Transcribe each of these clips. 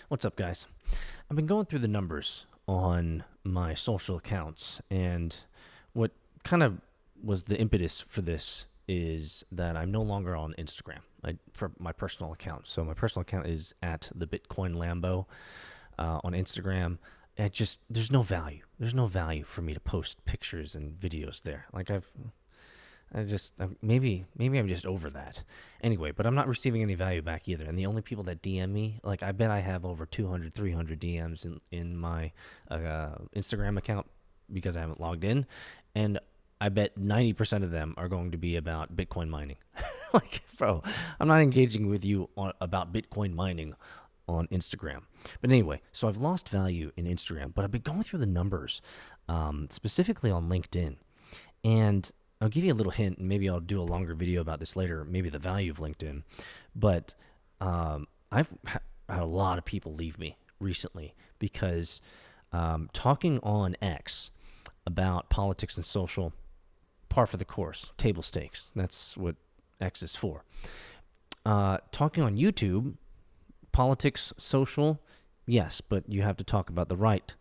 What's up, guys? I've been going through the numbers on my social accounts, and what kind of was the impetus for this is that I'm no longer on Instagram for my personal account. So my personal account is at the Bitcoin Lambo on Instagram. There's no value. There's no value for me to post pictures and videos there. Maybe I'm just over that. Anyway, but I'm not receiving any value back either. And the only people that DM me, I bet I have over 200, 300 DMs in my Instagram account because I haven't logged in. And I bet 90% of them are going to be about Bitcoin mining. Bro, I'm not engaging with you about Bitcoin mining on Instagram. But anyway, so I've lost value in Instagram, but I've been going through the numbers, specifically on LinkedIn. And I'll give you a little hint, and maybe I'll do a longer video about this later, maybe the value of LinkedIn. But I've had a lot of people leave me recently because talking on X about politics and social, par for the course, table stakes. That's what X is for. Talking on YouTube, politics, social, yes, but you have to talk about the right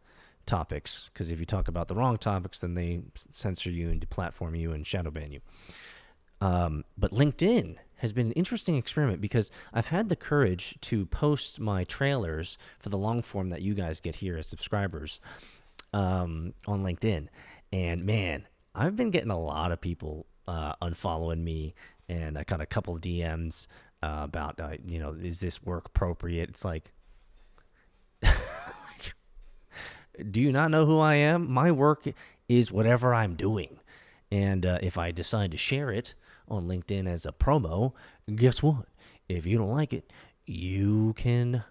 topics, because if you talk about the wrong topics, then they censor you and deplatform you and shadow ban you. But LinkedIn has been an interesting experiment because I've had the courage to post my trailers for the long form that you guys get here as subscribers on LinkedIn. And man, I've been getting a lot of people unfollowing me, and I got a couple of DMs about, is this work appropriate? It's like, do you not know who I am? My work is whatever I'm doing. And if I decide to share it on LinkedIn as a promo, guess what? If you don't like it, you can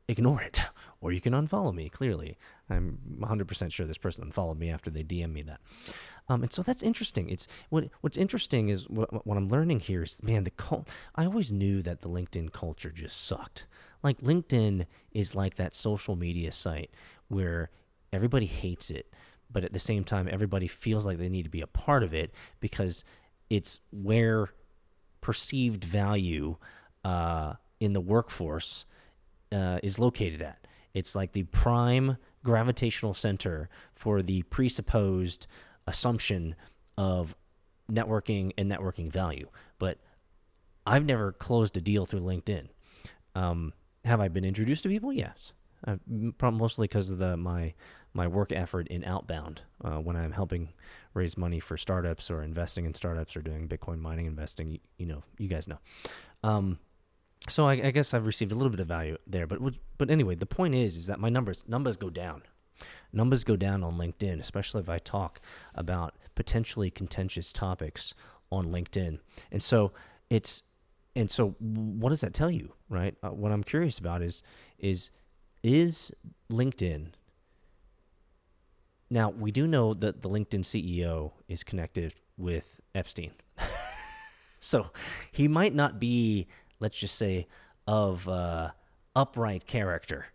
ignore it, or you can unfollow me, clearly. I'm 100% sure this person unfollowed me after they DM me that. And so that's interesting. What's interesting is what I'm learning here is, man, I always knew that the LinkedIn culture just sucked. Like, LinkedIn is like that social media site where everybody hates it, but at the same time, everybody feels like they need to be a part of it because it's where perceived value in the workforce is located at. It's like the prime gravitational center for the presupposed assumption of networking and networking value. But I've never closed a deal through LinkedIn. Have I been introduced to people? Yes. Mostly because of my work effort in outbound when I'm helping raise money for startups or investing in startups or doing Bitcoin mining investing. You guys know. So I guess I've received a little bit of value there. But anyway, the point is that my numbers go down. Numbers go down on LinkedIn, especially if I talk about potentially contentious topics on LinkedIn. And so what does that tell you, right? What I'm curious about is LinkedIn. Now, we do know that the LinkedIn CEO is connected with Epstein. So he might not be, let's just say, of upright character,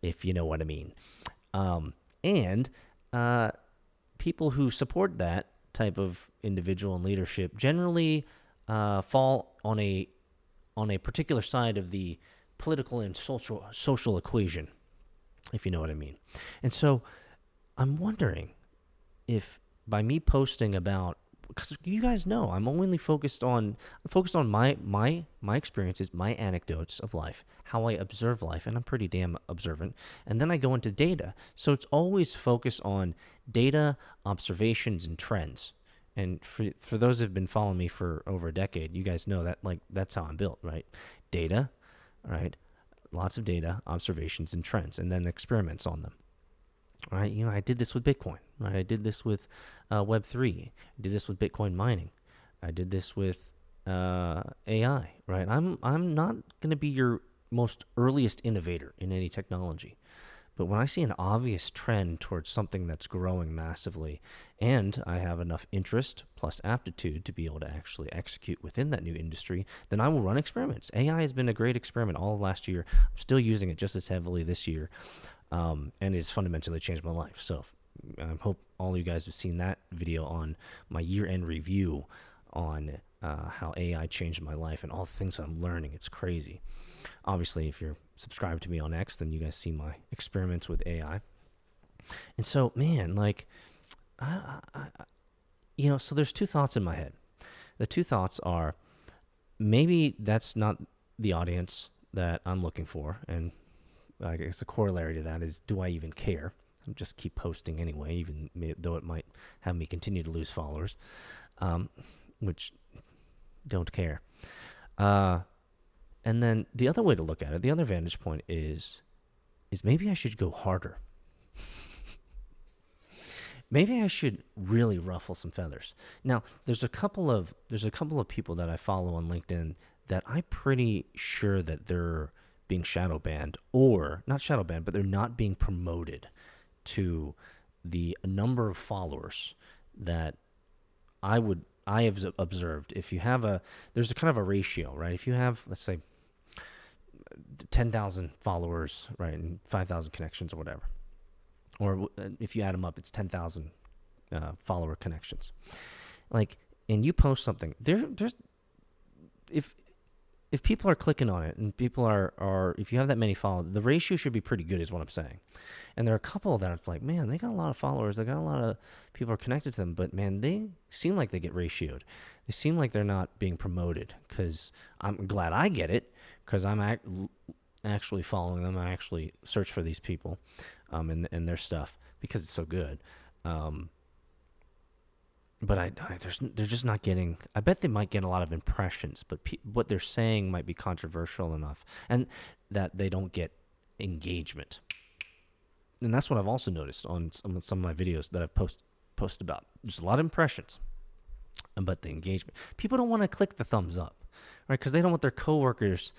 if you know what I mean. And people who support that type of individual and leadership generally fall on a particular side of the political and social equation, if you know what I mean. And so I'm wondering if by me posting about, because you guys know I'm only focused on my experiences, my anecdotes of life, how I observe life, and I'm pretty damn observant. And then I go into data. So it's always focused on data, observations, and trends. And for those who've been following me for over a decade, you guys know that that's how I'm built, right? Data, right? Lots of data, observations, and trends, and then experiments on them. Right, I did this with Bitcoin. Right, I did this with Web3. I did this with Bitcoin mining. I did this with AI. Right, I'm not going to be your most earliest innovator in any technology, but when I see an obvious trend towards something that's growing massively, and I have enough interest plus aptitude to be able to actually execute within that new industry, then I will run experiments. AI has been a great experiment all of last year. I'm still using it just as heavily this year. And it's fundamentally changed my life. So I hope all you guys have seen that video on my year-end review on how AI changed my life and all the things I'm learning. It's crazy. Obviously, if you're subscribe to me on X, then you guys see my experiments with AI. And so, man, like, so there's two thoughts in my head. The two thoughts are, maybe that's not the audience that I'm looking for. And I guess a corollary to that is, do I even care? I'm just keep posting anyway, even though it might have me continue to lose followers, which don't care. And then the other way to look at it, the other vantage point is maybe I should go harder. Maybe I should really ruffle some feathers. Now, there's a couple of people that I follow on LinkedIn that I'm pretty sure that they're being shadow banned, or not shadow banned, but they're not being promoted to the number of followers that I have observed. If you have there's a kind of a ratio, right? If you have, let's say, 10,000 followers, right, and 5,000 connections or whatever, or if you add them up, it's 10,000 follower connections. Like, and you post something, there's if people are clicking on it and people are if you have that many followers, the ratio should be pretty good, is what I'm saying. And there are a couple that are like, man, they got a lot of followers, they got a lot of people are connected to them, but man, they seem like they get ratioed. They seem like they're not being promoted, because I'm glad I get it, because I'm actually following them. I actually search for these people and their stuff because it's so good. But they're just not getting. I bet they might get a lot of impressions, but what they're saying might be controversial enough, and that they don't get engagement. And that's what I've also noticed on some of my videos that I've posted about. There's a lot of impressions, but the engagement. People don't want to click the thumbs up, right? Because they don't want their coworkers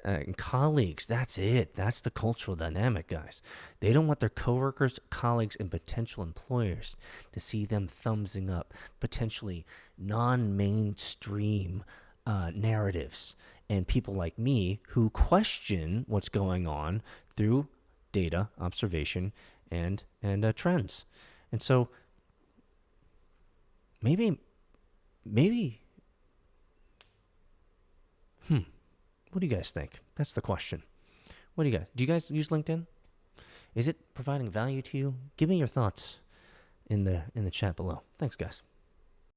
and colleagues. That's it. That's the cultural dynamic, guys. They don't want their coworkers, colleagues, and potential employers to see them thumbsing up potentially non-mainstream narratives, and people like me who question what's going on through data, observation, and trends. And so maybe what do you guys think? That's the question. Do you guys use LinkedIn? Is it providing value to you? Give me your thoughts in the chat below. Thanks, guys.